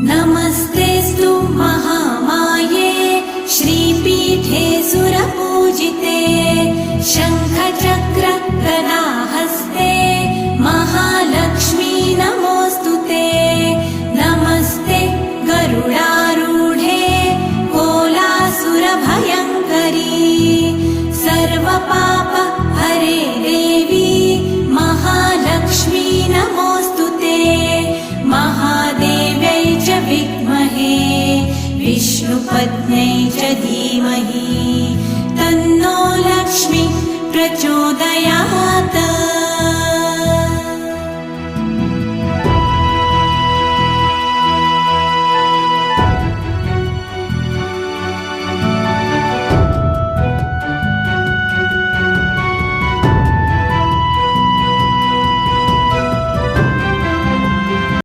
नमस्तेऽस्तु महामाये श्रीपीठे सुरपूजिते शङ्खचक्र गदाहस्ते महालक्ष्मी नमोऽस्तुते। नमस्ते गरुडारूढे कोलासुरभयङ्करी सर्वपाप हरे देवी महालक्ष्मी नमोऽस्तुते। महादेव्यै च विद्महे विष्णुपत्न्यै च धीमहि तन्नो लक्ष्मी प्रचोदयात्।